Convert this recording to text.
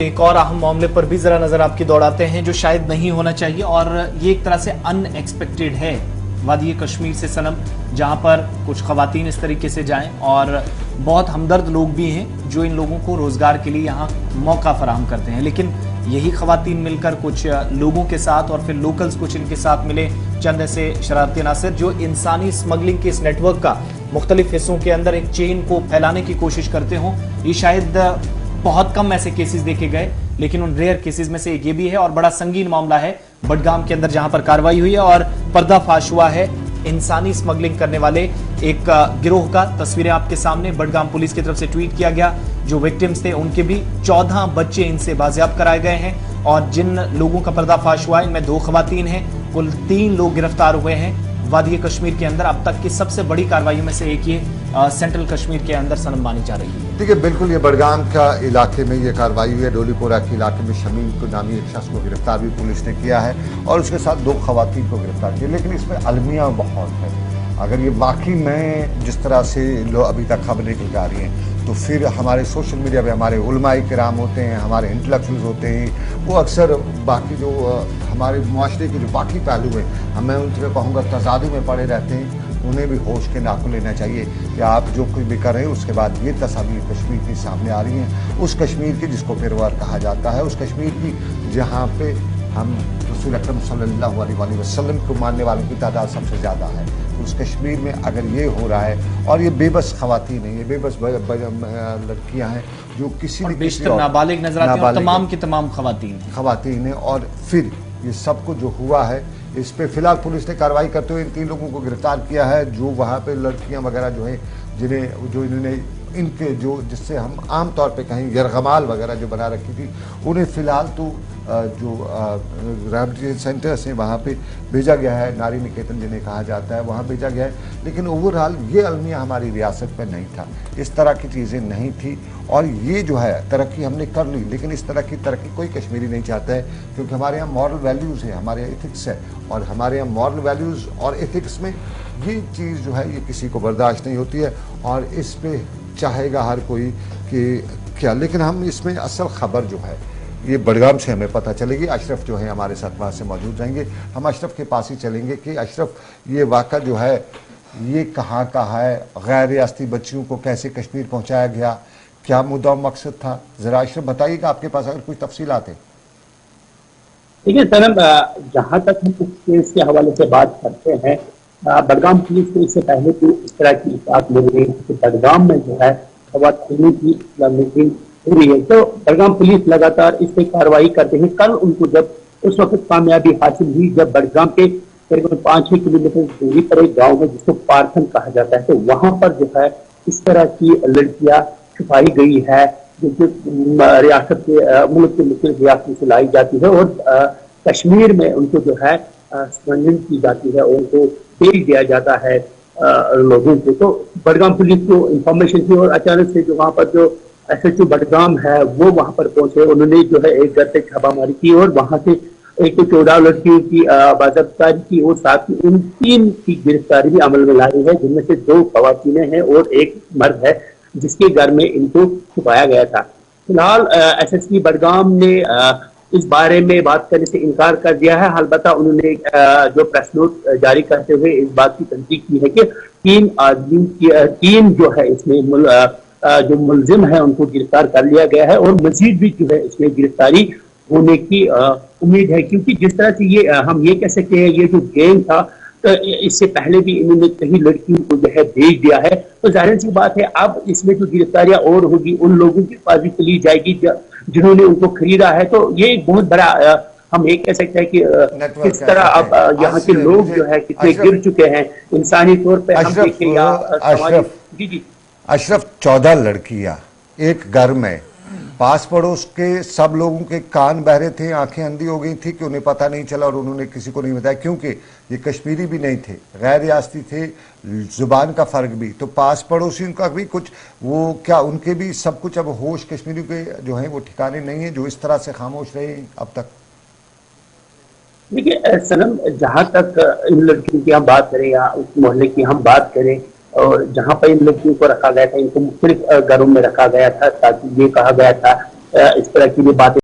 एक और अहम मामले पर भी जरा नजर आपकी दौड़ाते हैं जो शायद नहीं होना चाहिए और ये एक तरह से अनएक्सपेक्टेड है। वादी कश्मीर से सनम, जहां पर कुछ खवातीन इस तरीके से जाएं और बहुत हमदर्द लोग भी हैं जो इन लोगों को रोजगार के लिए यहाँ मौका फराहम करते हैं, लेकिन यही खवातीन मिलकर कुछ लोगों के साथ और फिर लोकल्स कुछ इनके साथ मिले, चंद ऐसे शरारती अनासर जो इंसानी स्मगलिंग के इस नेटवर्क का मुख्तलिफ हिस्सों के अंदर एक चेन को फैलाने की कोशिश करते हों। ये शायद बहुत कम ऐसे केसेस देखे गए, लेकिन उन रेयर केसेस में से एक ये भी है और बड़ा संगीन मामला है बडगाम के अंदर, जहां पर कार्रवाई हुई है और पर्दाफाश हुआ है इंसानी स्मगलिंग करने वाले एक गिरोह का। तस्वीरें आपके सामने बडगाम पुलिस की तरफ से ट्वीट किया गया। जो विक्टिम्स थे उनके भी 14 बच्चे इनसे बाजियाब कराए गए हैं और जिन लोगों का पर्दाफाश हुआ इनमें 2 खवातीन हैं। कुल 3 लोग गिरफ्तार हुए हैं वादी कश्मीर के अंदर। अब तक की सबसे बड़ी कार्रवाई में से एक ये सेंट्रल कश्मीर के अंदर सनम मानी जा रही है। देखिए, बिल्कुल ये बडगाम का इलाके में ये कार्रवाई हुई है। डोलीपोरा के इलाके में शमीम को नामी एक शख्स को गिरफ्तार भी पुलिस ने किया है और उसके साथ 2 खवातीन को गिरफ्तार किया, लेकिन इसमें अलमिया बहुत है। अगर ये वाकई में जिस तरह से लोग अभी तक खबरें निकल आ रही हैं, तो फिर हमारे सोशल मीडिया पे हमारे उलमाए किराम होते हैं, हमारे इंटेलेक्चुअल्स होते हैं, वो अक्सर बाकी जो हमारे मुआशरे के जो बाकी पहलू हैं, मैं उनसे कहूँगा तजादु में पड़े रहते हैं। उन्हें भी होश के नाखून लेना चाहिए कि आप जो कुछ भी कर रहे हैं उसके बाद ये तस्वीर कश्मीर की सामने आ रही हैं, उस कश्मीर की जिसको पिरवार कहा जाता है, उस कश्मीर की जहाँ पे हम रसूल अकरम सल्लल्लाहु अलैहि वसल्लम को मानने वालों की तादाद सबसे ज़्यादा है। तो उस कश्मीर में अगर ये हो रहा है और ये बेबस खवातीन हैं, ये बेबस लड़कियाँ हैं जो किसी न किसी नाबालिग नजर आती हैं, तमाम की तमाम खवातीन हैं, और फिर ये सब कुछ जो हुआ है इस पे फिलहाल पुलिस ने कार्रवाई करते हुए इन 3 लोगों को गिरफ्तार किया है, जो वहाँ पे लड़कियाँ वगैरह जो है जिन्हें जो इन्होंने इनके जो जिससे हम आम तौर पे कहें यरगमाल वगैरह जो बना रखी थी, उन्हें फ़िलहाल तो जो रिहैबिलिटेशन सेंटर्स हैं वहाँ पे भेजा गया है, नारी निकेतन जिन्हें कहा जाता है वहाँ भेजा गया है। लेकिन ओवरऑल ये अलमिया हमारी रियासत में नहीं था, इस तरह की चीज़ें नहीं थी और ये जो है तरक्की हमने कर ली, लेकिन इस तरह की तरक्की कोई कश्मीरी नहीं चाहता है, क्योंकि हमारे यहाँ मॉरल वैल्यूज़ है, हमारे एथिक्स है और हमारे यहाँ मॉरल वैल्यूज़ और एथिक्स में ये चीज़ जो है ये किसी को बर्दाश्त नहीं होती है और इस पर चाहेगा हर कोई कि क्या। लेकिन हम इसमें असल खबर जो है ये बडगाम से हमें पता चलेगी। अशरफ जो है हमारे साथ वहाँ से मौजूद रहेंगे, हम अशरफ के पास ही चलेंगे कि अशरफ ये वाक़ा जो है ये कहाँ का है, गैर रियासती बच्चियों को कैसे कश्मीर पहुँचाया गया, क्या मुद्दा मकसद था, ज़रा अशरफ बताइएगा आपके पास अगर कुछ तफसीलात हैं। देखिए सनम, जहाँ तक हम इस केस के हवाले से बात करते हैं, बडगाम पुलिस को इससे पहले भी इस तरह की बात मिल रही है कि बडगाम में जो है खवातीन की स्मगलिंग हो रही है, तो बडगाम पुलिस लगातार इस पर कार्रवाई करते हैं। कल उनको जब उस वक्त कामयाबी हासिल हुई जब बडगाम के करीबन 5-6 किलोमीटर दूरी पर एक गाँव है जिसको पार्थन कहा जाता है, तो वहाँ पर जो है इस तरह की लड़कियाँ छुपाई गई है जो रियासत के मुल्क के मुख्य रियासतों से लाई जाती है और कश्मीर में उनको जो है स्मगलिंग की जाती है और उनको भेज दिया जाता है लोगों को। तो बडगाम पुलिस को इंफॉर्मेशन थी और अचानक से जो वहाँ पर जो SHO बडगाम है वो वहाँ पर पहुंचे। उन्होंने जो है एक घर से छापामारी की और वहाँ से एक तो 14 लड़कियों की बाज़ाब्तारी की और साथ ही उन 3 की गिरफ्तारी भी अमल में लाई है, जिनमें से 2 खवातीनें हैं और एक मर्द है जिसके घर में इनको छुपाया गया था। फिलहाल SSP बडगाम ने इस बारे में बात करने से इनकार कर दिया है। अलबत्ता उन्होंने जो प्रेस नोट जारी करते हुए इस बात की तस्दीक की है कि 3 जो है इसमें जो मुलजिम है उनको गिरफ्तार कर लिया गया है और मजीद भी जो है इसमें गिरफ्तारी होने की उम्मीद है, क्योंकि जिस तरह से ये हम ये कह सकते हैं ये जो गैंग था तो इससे पहले भी इन्होंने कई लड़कियों को जो है भेज दिया है। तो जाहिर सी बात है अब इसमें जो गिरफ्तारियां और होगी उन लोगों के पास भी चली जाएगी जिन्होंने उनको खरीदा है। तो ये एक बहुत बड़ा हम ये कह सकते हैं कि किस तरह अब यहाँ के लोग जो है कितने गिर चुके हैं इंसानी तौर पर। हम देखें या जी अशरफ 14 लड़कियां एक घर में, पास पड़ोस के सब लोगों के कान बहरे थे, आंखें अंधी हो गई थी कि उन्हें पता नहीं चला और उन्होंने किसी को नहीं बताया, क्योंकि ये कश्मीरी भी नहीं थे, गैर रियासती थे, जुबान का फ़र्क भी, तो पास पड़ोसियों का भी कुछ वो क्या उनके भी सब कुछ अब होश कश्मीरी के जो हैं वो ठिकाने नहीं है जो इस तरह से खामोश रहे अब तक। देखिए सनम, जहाँ तक इन लड़कियों की हम बात करें या उस मोहल्ले की हम बात करें और जहाँ पर इन लड़कियों को रखा गया था, इनको मुख्तलिफ घरों में रखा गया था ताकि ये कहा गया था इस तरह की भी बातें